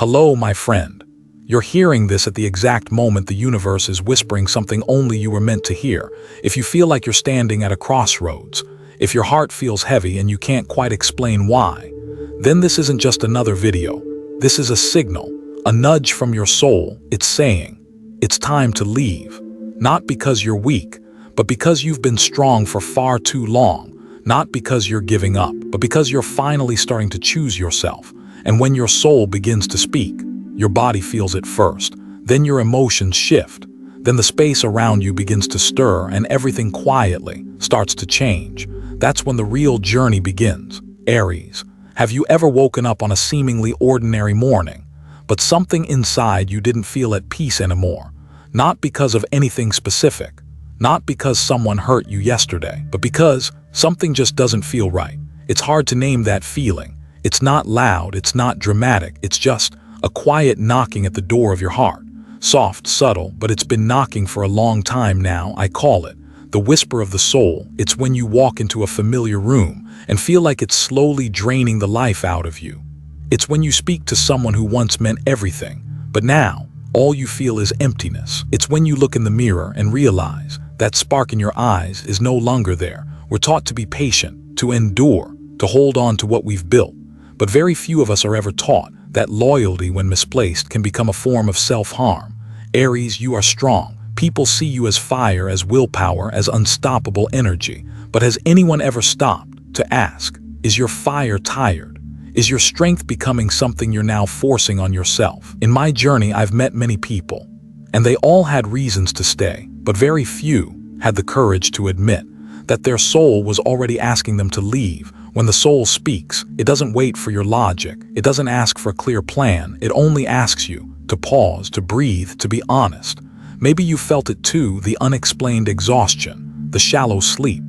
Hello, my friend. You're hearing this at the exact moment the universe is whispering something only you were meant to hear. If you feel like you're standing at a crossroads, if your heart feels heavy and you can't quite explain why, then this isn't just another video. This is a signal, a nudge from your soul. It's saying, it's time to leave. Not because you're weak, but because you've been strong for far too long. Not because you're giving up, but because you're finally starting to choose yourself. And when your soul begins to speak, your body feels it first. Then your emotions shift. Then the space around you begins to stir and everything quietly starts to change. That's when the real journey begins. Aries, have you ever woken up on a seemingly ordinary morning, but something inside you didn't feel at peace anymore? Not because of anything specific, not because someone hurt you yesterday, but because something just doesn't feel right. It's hard to name that feeling. It's not loud, it's not dramatic, it's just a quiet knocking at the door of your heart. Soft, subtle, but it's been knocking for a long time now. I call it the whisper of the soul. It's when you walk into a familiar room and feel like it's slowly draining the life out of you. It's when you speak to someone who once meant everything, but now all you feel is emptiness. It's when you look in the mirror and realize that spark in your eyes is no longer there. We're taught to be patient, to endure, to hold on to what we've built. But very few of us are ever taught that loyalty, when misplaced, can become a form of self-harm. Aries, you are strong. People see you as fire, as willpower, as unstoppable energy. But has anyone ever stopped to ask, is your fire tired? Is your strength becoming something you're now forcing on yourself? In my journey, I've met many people, and they all had reasons to stay, but very few had the courage to admit that their soul was already asking them to leave. When the soul speaks, it doesn't wait for your logic. It doesn't ask for a clear plan. It only asks you to pause, to breathe, to be honest. Maybe you felt it too, the unexplained exhaustion, the shallow sleep,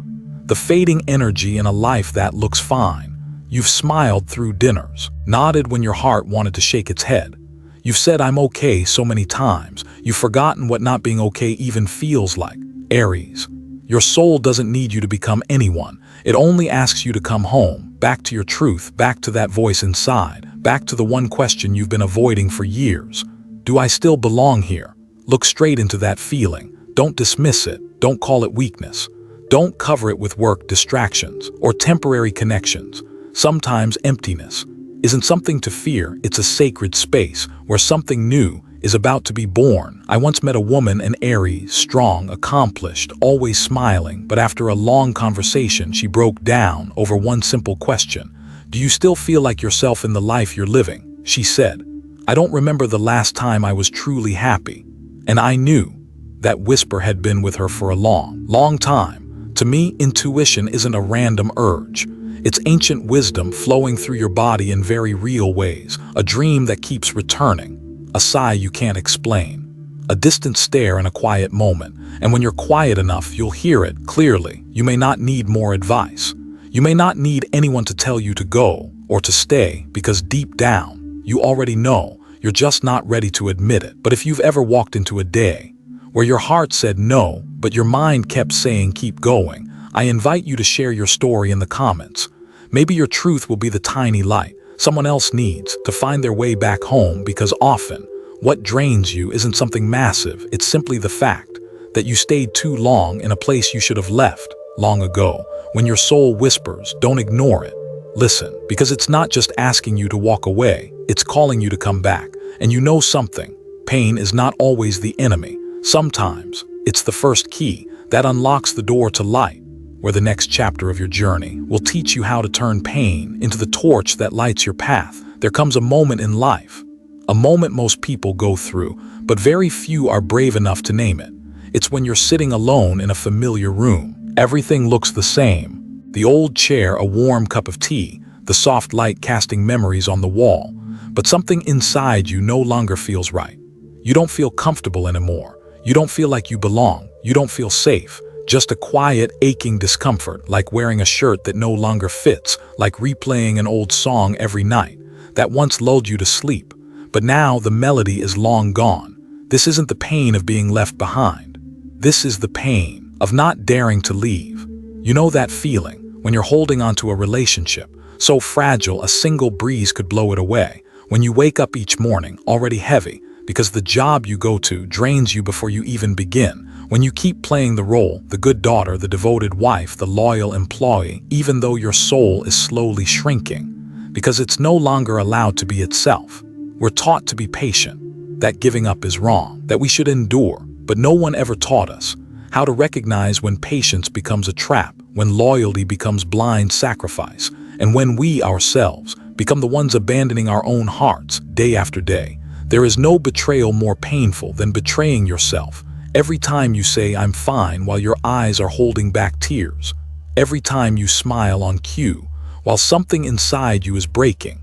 the fading energy in a life that looks fine. You've smiled through dinners, nodded when your heart wanted to shake its head. You've said, I'm okay, so many times. You've forgotten what not being okay even feels like. Aries, your soul doesn't need you to become anyone. It only asks you to come home, back to your truth, back to that voice inside, back to the one question you've been avoiding for years. Do I still belong here? Look straight into that feeling. Don't dismiss it. Don't call it weakness. Don't cover it with work, distractions, or temporary connections. Sometimes emptiness isn't something to fear. It's a sacred space where something new is about to be born. I once met a woman, an Aries, strong, accomplished, always smiling, but after a long conversation, she broke down over one simple question. Do you still feel like yourself in the life you're living? She said, I don't remember the last time I was truly happy. And I knew that whisper had been with her for a long time. To me, intuition isn't a random urge. It's ancient wisdom flowing through your body in very real ways, a dream that keeps returning. A sigh you can't explain, a distant stare in a quiet moment, and when you're quiet enough, you'll hear it clearly. You may not need more advice. You may not need anyone to tell you to go or to stay, because deep down, you already know. You're just not ready to admit it. But if you've ever walked into a day where your heart said no, but your mind kept saying keep going, I invite you to share your story in the comments. Maybe your truth will be the tiny light someone else needs to find their way back home, because often what drains you isn't something massive. It's simply the fact that you stayed too long in a place you should have left long ago. When your soul whispers, don't ignore it. Listen, because it's not just asking you to walk away, it's calling you to come back. And you know something, pain is not always the enemy. Sometimes it's the first key that unlocks the door to light, where the next chapter of your journey will teach you how to turn pain into the torch that lights your path. There comes a moment in life, a moment most people go through, but very few are brave enough to name it. It's when you're sitting alone in a familiar room. Everything looks the same. The old chair, a warm cup of tea, the soft light casting memories on the wall. But something inside you no longer feels right. You don't feel comfortable anymore. You don't feel like you belong. You don't feel safe. Just a quiet, aching discomfort, like wearing a shirt that no longer fits, like replaying an old song every night that once lulled you to sleep. But now the melody is long gone. This isn't the pain of being left behind. This is the pain of not daring to leave. You know that feeling when you're holding onto a relationship so fragile a single breeze could blow it away, When you wake up each morning already heavy because the job you go to drains you before you even begin. When you keep playing the role, the good daughter, the devoted wife, the loyal employee, even though your soul is slowly shrinking, because it's no longer allowed to be itself. We're taught to be patient, that giving up is wrong, that we should endure, but no one ever taught us how to recognize when patience becomes a trap, when loyalty becomes blind sacrifice, and when we ourselves become the ones abandoning our own hearts day after day. There is no betrayal more painful than betraying yourself. Every time you say, "I'm fine," while your eyes are holding back tears. Every time you smile on cue, while something inside you is breaking.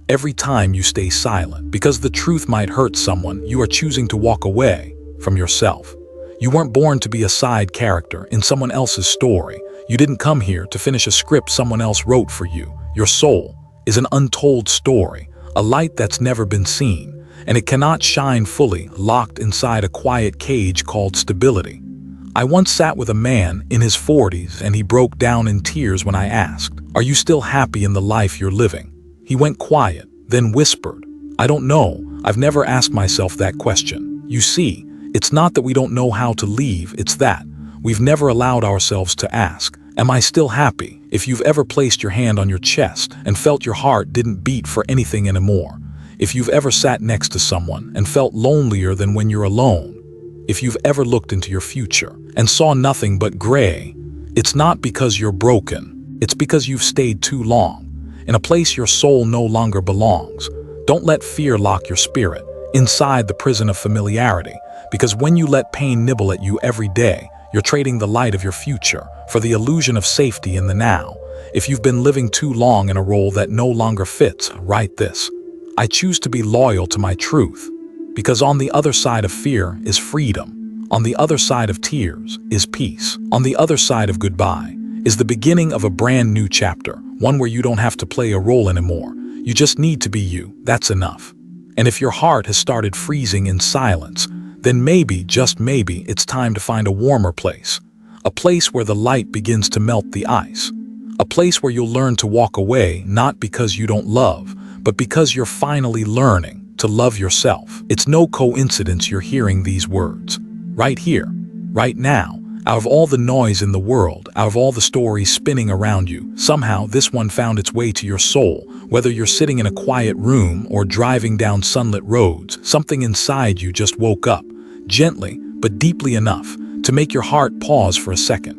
Every time you stay silent, because the truth might hurt someone, you are choosing to walk away from yourself. You weren't born to be a side character in someone else's story. You didn't come here to finish a script someone else wrote for you. Your soul is an untold story, a light that's never been seen, and it cannot shine fully, locked inside a quiet cage called stability. I once sat with a man in his 40s and he broke down in tears when I asked, "Are you still happy in the life you're living?" He went quiet, then whispered, "I don't know. I've never asked myself that question." You see, it's not that we don't know how to leave, it's that we've never allowed ourselves to ask, "Am I still happy?" If you've ever placed your hand on your chest and felt your heart didn't beat for anything anymore, if you've ever sat next to someone and felt lonelier than when you're alone, if you've ever looked into your future and saw nothing but gray, it's not because you're broken, it's because you've stayed too long in a place your soul no longer belongs. Don't let fear lock your spirit inside the prison of familiarity, because when you let pain nibble at you every day, you're trading the light of your future for the illusion of safety in the now. If you've been living too long in a role that no longer fits, write this: I choose to be loyal to my truth, because on the other side of fear is freedom. On the other side of tears is peace. On the other side of goodbye is the beginning of a brand new chapter, one where you don't have to play a role anymore. You just need to be you. That's enough. And if your heart has started freezing in silence, then maybe, just maybe, it's time to find a warmer place. A place where the light begins to melt the ice. A place where you'll learn to walk away, not because you don't love, but because you're finally learning to love yourself. It's no coincidence you're hearing these words right here, right now. Out of all the noise in the world, out of all the stories spinning around you, somehow this one found its way to your soul. Whether you're sitting in a quiet room or driving down sunlit roads, something inside you just woke up, gently but deeply enough to make your heart pause for a second.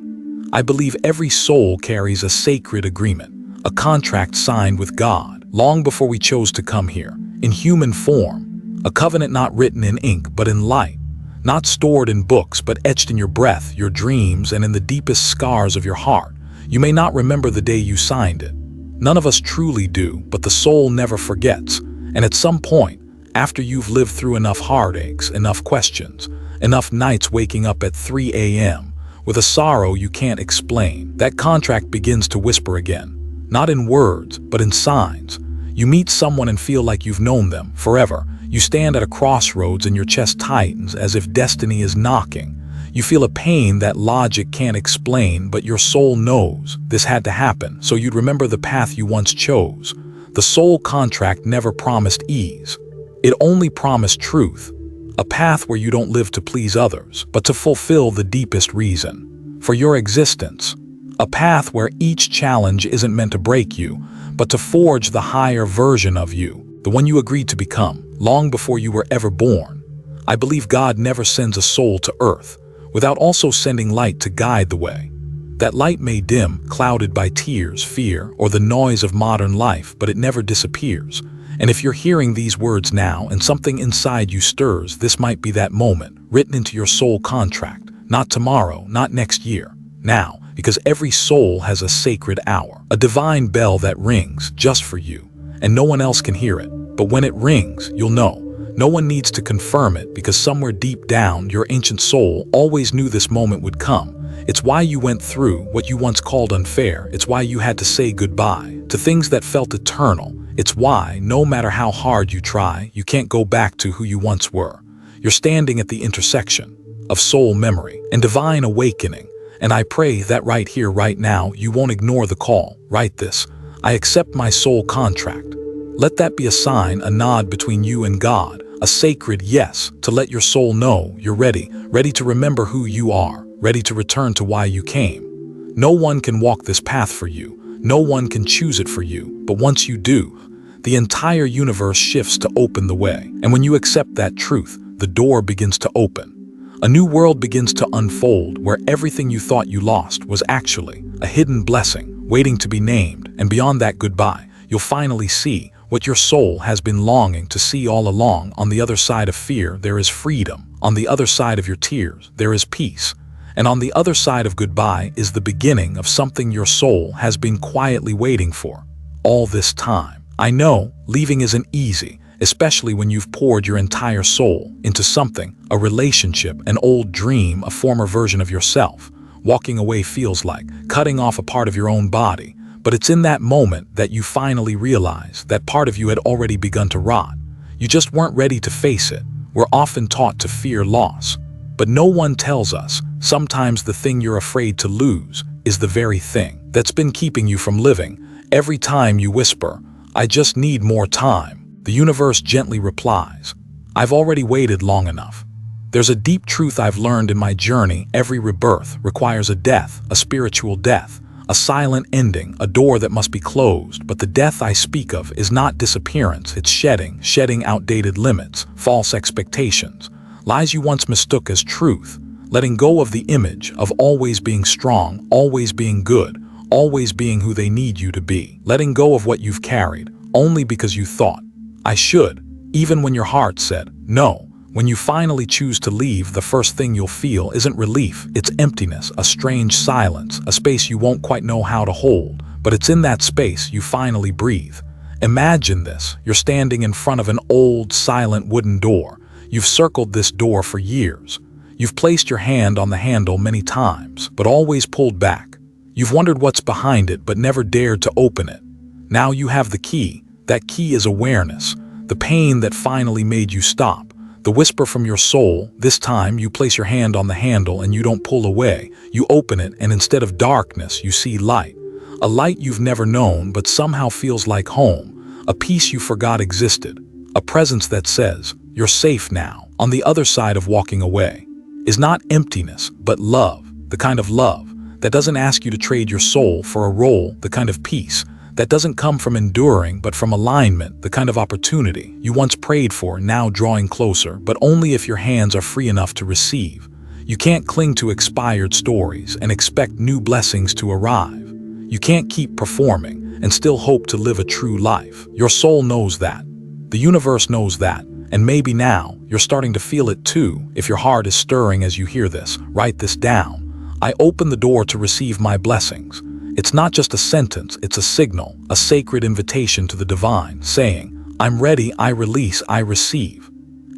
I believe every soul carries a sacred agreement, a contract signed with God long before we chose to come here, in human form, a covenant not written in ink but in light, not stored in books but etched in your breath, your dreams, and in the deepest scars of your heart. You may not remember the day you signed it. None of us truly do, but the soul never forgets. And at some point, after you've lived through enough heartaches, enough questions, enough nights waking up at 3 a.m. with a sorrow you can't explain, that contract begins to whisper again. Not in words, but in signs. You meet someone and feel like you've known them forever. You stand at a crossroads and your chest tightens as if destiny is knocking. You feel a pain that logic can't explain, but your soul knows this had to happen, so you'd remember the path you once chose. The soul contract never promised ease. It only promised truth. A path where you don't live to please others, but to fulfill the deepest reason for your existence. A path where each challenge isn't meant to break you, but to forge the higher version of you, the one you agreed to become, long before you were ever born. I believe God never sends a soul to earth without also sending light to guide the way. That light may dim, clouded by tears, fear, or the noise of modern life, but it never disappears. And if you're hearing these words now and something inside you stirs, this might be that moment, written into your soul contract. Not tomorrow, not next year. Now. Because every soul has a sacred hour, a divine bell that rings just for you, and no one else can hear it. But when it rings, you'll know. No one needs to confirm it, because somewhere deep down, your ancient soul always knew this moment would come. It's why you went through what you once called unfair. It's why you had to say goodbye to things that felt eternal. It's why, no matter how hard you try, you can't go back to who you once were. You're standing at the intersection of soul memory and divine awakening. And I pray that right here, right now, you won't ignore the call. Write this: I accept my soul contract. Let that be a sign, a nod between you and God, a sacred yes to let your soul know you're ready to remember who you are, ready to return to why you came. No one can walk this path for you. No one can choose it for you. But once you do, the entire universe shifts to open the way. And when you accept that truth, the door begins to open. A new world begins to unfold where everything you thought you lost was actually a hidden blessing waiting to be named. And beyond that goodbye, you'll finally see what your soul has been longing to see all along. On the other side of fear, there is freedom. On the other side of your tears, there is peace. And on the other side of goodbye is the beginning of something your soul has been quietly waiting for all this time. I know leaving isn't easy, especially when you've poured your entire soul into something, a relationship, an old dream, a former version of yourself. Walking away feels like cutting off a part of your own body, but it's in that moment that you finally realize that part of you had already begun to rot. You just weren't ready to face it. We're often taught to fear loss, but no one tells us sometimes the thing you're afraid to lose is the very thing that's been keeping you from living. Every time you whisper, "I just need more time," the universe gently replies, "I've already waited long enough." There's a deep truth I've learned in my journey. Every rebirth requires a death, a spiritual death, a silent ending, a door that must be closed. But the death I speak of is not disappearance, it's shedding outdated limits, false expectations, lies you once mistook as truth, letting go of the image of always being strong, always being good, always being who they need you to be, letting go of what you've carried only because you thought, "I should," even when your heart said, "No." When you finally choose to leave, the first thing you'll feel isn't relief, it's emptiness, a strange silence, a space you won't quite know how to hold, but it's in that space you finally breathe. Imagine this, you're standing in front of an old, silent wooden door. You've circled this door for years. You've placed your hand on the handle many times, but always pulled back. You've wondered what's behind it, but never dared to open it. Now you have the key. That key is awareness, the pain that finally made you stop. The whisper from your soul. This time you place your hand on the handle and you don't pull away. You open it, and instead of darkness, you see light. A light you've never known but somehow feels like home. A peace you forgot existed. A presence that says, "You're safe now." On the other side of walking away is not emptiness, but love. The kind of love that doesn't ask you to trade your soul for a role. The kind of peace that doesn't come from enduring but from alignment. The kind of opportunity you once prayed for now drawing closer, but only if your hands are free enough to receive. You can't cling to expired stories and expect new blessings to arrive. You can't keep performing and still hope to live a true life. Your soul knows that. The universe knows that. And maybe now you're starting to feel it too. If your heart is stirring as you hear this, write this down. I open the door to receive my blessings. It's not just a sentence, it's a signal, a sacred invitation to the divine, saying, "I'm ready, I release, I receive."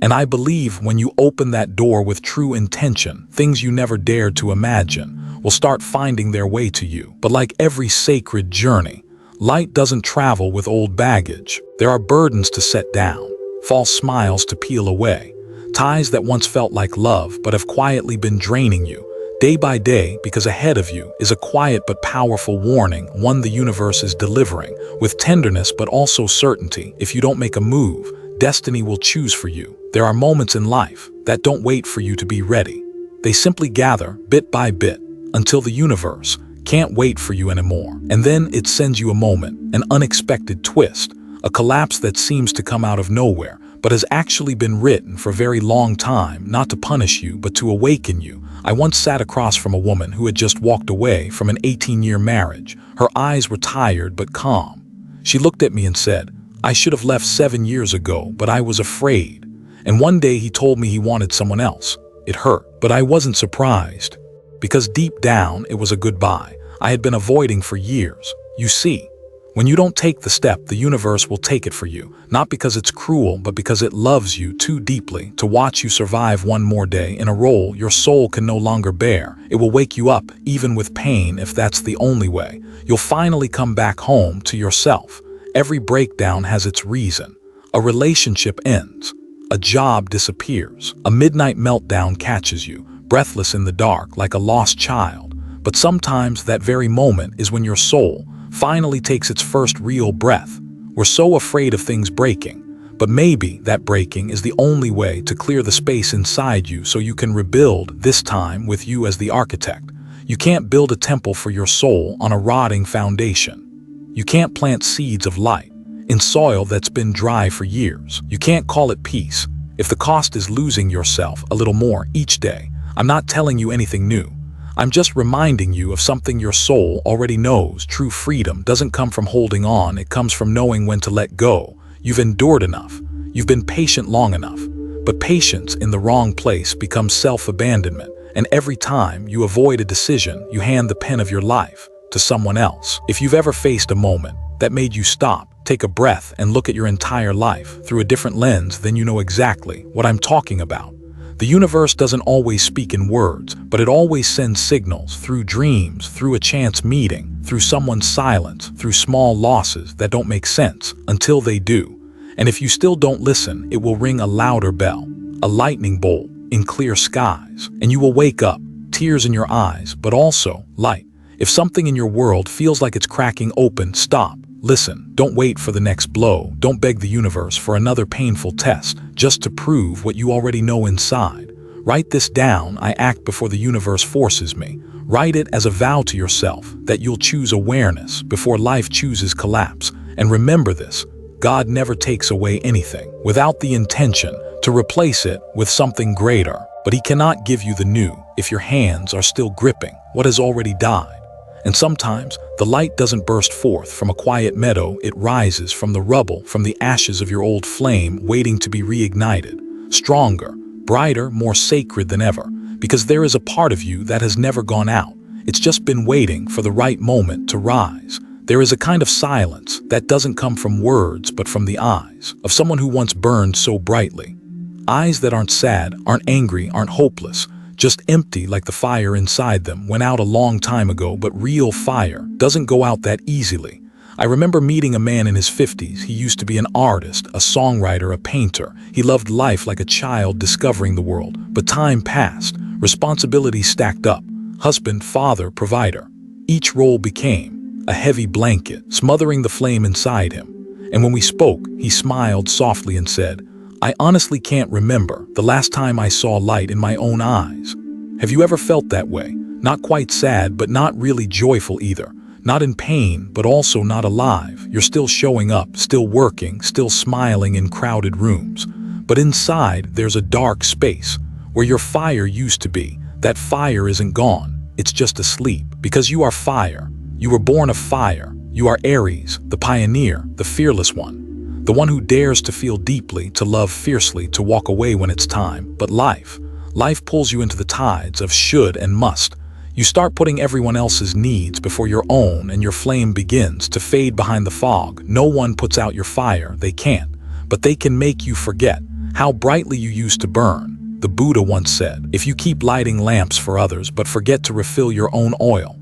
And I believe when you open that door with true intention, things you never dared to imagine will start finding their way to you. But like every sacred journey, light doesn't travel with old baggage. There are burdens to set down, false smiles to peel away, ties that once felt like love but have quietly been draining you day by day, because ahead of you is a quiet but powerful warning, one the universe is delivering, with tenderness but also certainty. If you don't make a move, destiny will choose for you. There are moments in life that don't wait for you to be ready. They simply gather, bit by bit, until the universe can't wait for you anymore. And then it sends you a moment, an unexpected twist, a collapse that seems to come out of nowhere, but has actually been written for a very long time, not to punish you, but to awaken you. I once sat across from a woman who had just walked away from an 18-year marriage. Her eyes were tired but calm. She looked at me and said, "I should have left 7 years ago, but I was afraid." And one day he told me he wanted someone else. It hurt, but I wasn't surprised, because deep down it was a goodbye I had been avoiding for years. You see, when you don't take the step, the universe will take it for you, not because it's cruel, but because it loves you too deeply to watch you survive one more day in a role your soul can no longer bear. It will wake you up, even with pain, if that's the only way. You'll finally come back home to yourself. Every breakdown has its reason. A relationship ends. A job disappears. A midnight meltdown catches you, breathless in the dark like a lost child. But sometimes that very moment is when your soul finally takes its first real breath, We're so afraid of things breaking. But maybe that breaking is the only way to clear the space inside you so you can rebuild, this time with you as the architect. You can't build a temple for your soul on a rotting foundation. You can't plant seeds of light in soil that's been dry for years. You can't call it peace if the cost is losing yourself a little more each day. I'm not telling you anything new. I'm just reminding you of something your soul already knows. True freedom doesn't come from holding on, it comes from knowing when to let go. You've endured enough. You've been patient long enough. But patience in the wrong place becomes self-abandonment, and every time you avoid a decision, you hand the pen of your life to someone else. If you've ever faced a moment that made you stop, take a breath, and look at your entire life through a different lens, then you know exactly what I'm talking about. The universe doesn't always speak in words, but it always sends signals through dreams, through a chance meeting, through someone's silence, through small losses that don't make sense until they do. And if you still don't listen, it will ring a louder bell, a lightning bolt in clear skies, and you will wake up, tears in your eyes, but also light. If something in your world feels like it's cracking open, stop. Listen, don't wait for the next blow. Don't beg the universe for another painful test just to prove what you already know inside. Write this down. I act before the universe forces me. Write it as a vow to yourself that you'll choose awareness before life chooses collapse. And remember this, God never takes away anything without the intention to replace it with something greater. But He cannot give you the new if your hands are still gripping what has already died. And sometimes the light doesn't burst forth from a quiet meadow, it rises from the rubble, from the ashes of your old flame waiting to be reignited. Stronger, brighter, more sacred than ever, because there is a part of you that has never gone out. It's just been waiting for the right moment to rise. There is a kind of silence that doesn't come from words but from the eyes of someone who once burned so brightly. Eyes that aren't sad, aren't angry, aren't hopeless, just empty like the fire inside them went out a long time ago. But real fire doesn't go out that easily. I remember meeting a man in his 50s. He used to be an artist, a songwriter, a painter. He loved life like a child discovering the world. But time passed. Responsibilities stacked up. Husband, father, provider. Each role became a heavy blanket, smothering the flame inside him. And when we spoke, he smiled softly and said, "I honestly can't remember the last time I saw light in my own eyes." Have you ever felt that way? Not quite sad, but not really joyful either. Not in pain, but also not alive. You're still showing up, still working, still smiling in crowded rooms. But inside, there's a dark space where your fire used to be. That fire isn't gone. It's just asleep. Because you are fire. You were born of fire. You are Aries, the pioneer, the fearless one. The one who dares to feel deeply, to love fiercely, to walk away when it's time. But life pulls you into the tides of should and must. You start putting everyone else's needs before your own, and your flame begins to fade behind the fog. No one puts out your fire, they can't. But they can make you forget how brightly you used to burn. The Buddha once said, if you keep lighting lamps for others but forget to refill your own oil,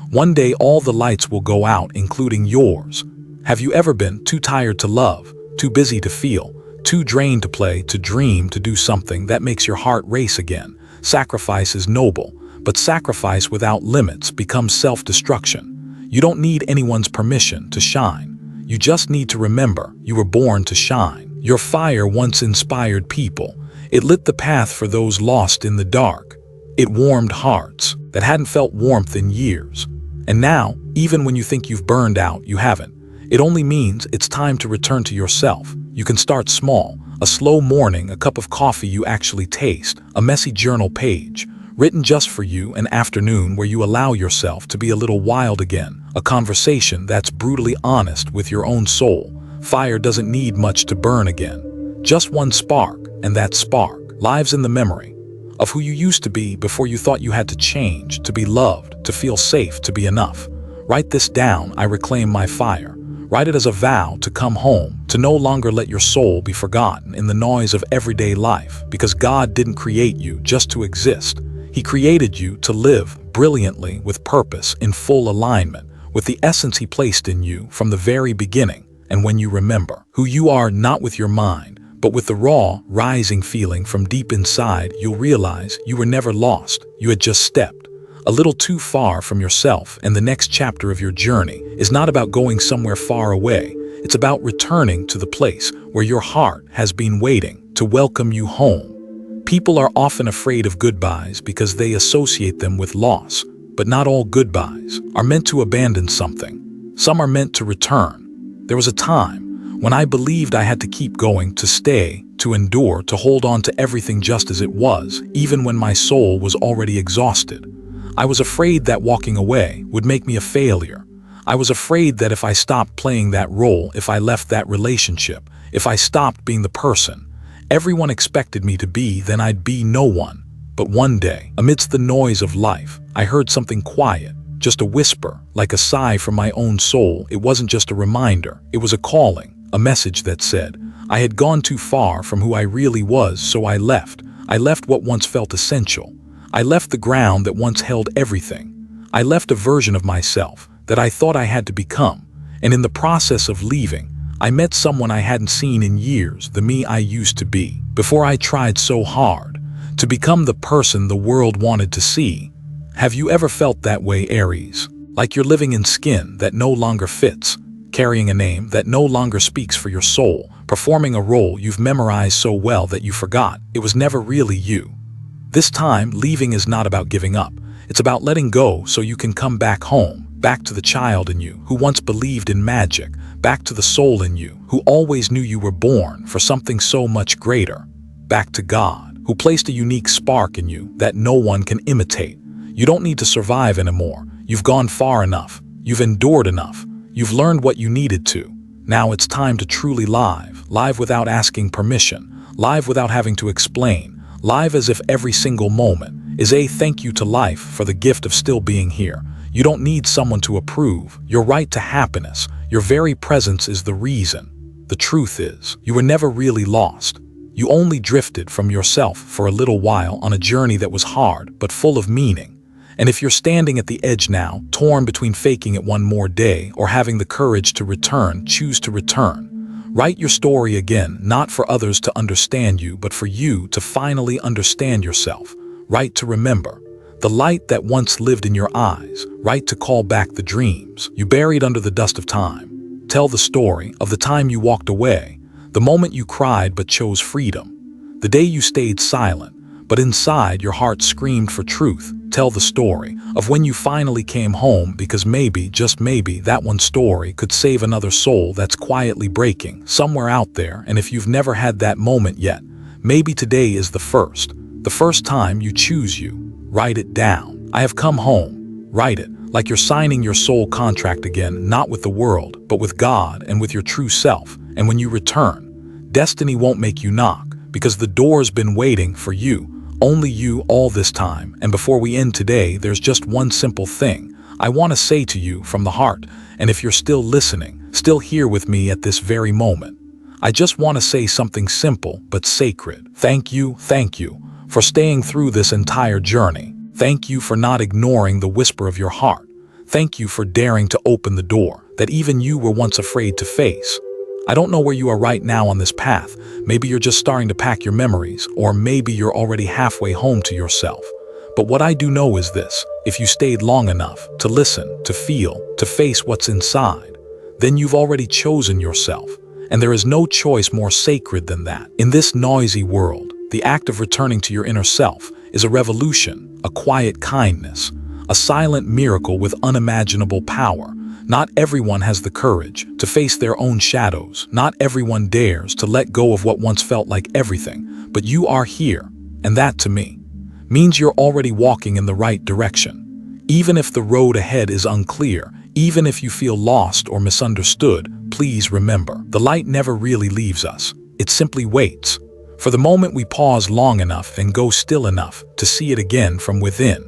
one day all the lights will go out, including yours. Have you ever been too tired to love, too busy to feel, too drained to play, to dream, to do something that makes your heart race again? Sacrifice is noble, but sacrifice without limits becomes self-destruction. You don't need anyone's permission to shine. You just need to remember you were born to shine. Your fire once inspired people. It lit the path for those lost in the dark. It warmed hearts that hadn't felt warmth in years. And now, even when you think you've burned out, you haven't. It only means it's time to return to yourself. You can start small. A slow morning, a cup of coffee you actually taste, a messy journal page, written just for you, an afternoon where you allow yourself to be a little wild again, a conversation that's brutally honest with your own soul. Fire doesn't need much to burn again. Just one spark, and that spark lives in the memory of who you used to be before you thought you had to change, to be loved, to feel safe, to be enough. Write this down. I reclaim my fire. Write it as a vow to come home, to no longer let your soul be forgotten in the noise of everyday life, because God didn't create you just to exist. He created you to live brilliantly, with purpose, in full alignment with the essence He placed in you from the very beginning. And when you remember who you are, not with your mind, but with the raw, rising feeling from deep inside, you'll realize you were never lost. You had just stepped a little too far from yourself, and the next chapter of your journey is not about going somewhere far away. It's about returning to the place where your heart has been waiting to welcome you home. People are often afraid of goodbyes because they associate them with loss, but not all goodbyes are meant to abandon something. Some are meant to return. There was a time when I believed I had to keep going, to stay, to endure, to hold on to everything just as it was, even when my soul was already exhausted. I was afraid that walking away would make me a failure. I was afraid that if I stopped playing that role, if I left that relationship, if I stopped being the person everyone expected me to be, then I'd be no one. But one day, amidst the noise of life, I heard something quiet, just a whisper, like a sigh from my own soul. It wasn't just a reminder, it was a calling, a message that said, I had gone too far from who I really was, so I left. I left what once felt essential. I left the ground that once held everything. I left a version of myself that I thought I had to become. And in the process of leaving, I met someone I hadn't seen in years, the me I used to be, before I tried so hard to become the person the world wanted to see. Have you ever felt that way, Aries? Like you're living in skin that no longer fits, carrying a name that no longer speaks for your soul, performing a role you've memorized so well that you forgot it was never really you. This time, leaving is not about giving up. It's about letting go so you can come back home, back to the child in you who once believed in magic, back to the soul in you who always knew you were born for something so much greater, back to God, who placed a unique spark in you that no one can imitate. You don't need to survive anymore. You've gone far enough. You've endured enough. You've learned what you needed to. Now it's time to truly live without asking permission, live without having to explain, live as if every single moment is a thank you to life for the gift of still being here. You don't need someone to approve your right to happiness. Your very presence is the reason. The truth is, you were never really lost. You only drifted from yourself for a little while on a journey that was hard but full of meaning. And if you're standing at the edge now, torn between faking it one more day or having the courage to return, choose to return. Write your story again, not for others to understand you, but for you to finally understand yourself. Write to remember the light that once lived in your eyes. Write to call back the dreams you buried under the dust of time. Tell the story of the time you walked away, the moment you cried but chose freedom, the day you stayed silent, but inside your heart screamed for truth. Tell the story of when you finally came home, because maybe, just maybe, that one story could save another soul that's quietly breaking somewhere out there. And if you've never had that moment yet, maybe today is the first time you choose you. Write it down. I have come home. Write it like you're signing your soul contract again, not with the world, but with God and with your true self. And when you return, destiny won't make you knock, because the door's been waiting for you. Only you all this time. And before we end today, there's just one simple thing I want to say to you from the heart. And if you're still listening, still here with me at this very moment, I just want to say something simple but sacred. Thank you for staying through this entire journey. Thank you for not ignoring the whisper of your heart. Thank you for daring to open the door that even you were once afraid to face. I don't know where you are right now on this path. Maybe you're just starting to pack your memories, or maybe you're already halfway home to yourself. But what I do know is this: if you stayed long enough to listen, to feel, to face what's inside, then you've already chosen yourself. And there is no choice more sacred than that. In this noisy world, the act of returning to your inner self is a revolution, a quiet kindness, a silent miracle with unimaginable power. Not everyone has the courage to face their own shadows. Not everyone dares to let go of what once felt like everything. But you are here, and that to me means you're already walking in the right direction. Even if the road ahead is unclear, even if you feel lost or misunderstood, please remember, the light never really leaves us. It simply waits for the moment we pause long enough and go still enough to see it again from within.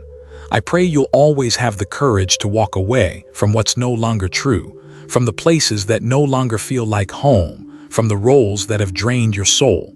I pray you'll always have the courage to walk away from what's no longer true, from the places that no longer feel like home, from the roles that have drained your soul.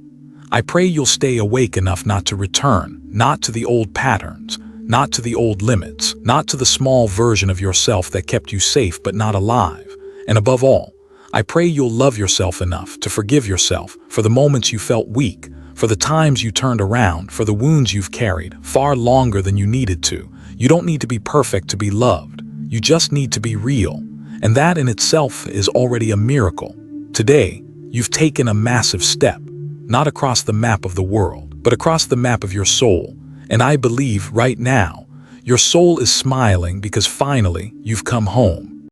I pray you'll stay awake enough not to return, not to the old patterns, not to the old limits, not to the small version of yourself that kept you safe but not alive. And above all, I pray you'll love yourself enough to forgive yourself for the moments you felt weak, for the times you turned around, for the wounds you've carried far longer than you needed to. You don't need to be perfect to be loved. You just need to be real. And that in itself is already a miracle. Today, you've taken a massive step, not across the map of the world, but across the map of your soul. And I believe right now, your soul is smiling because finally you've come home.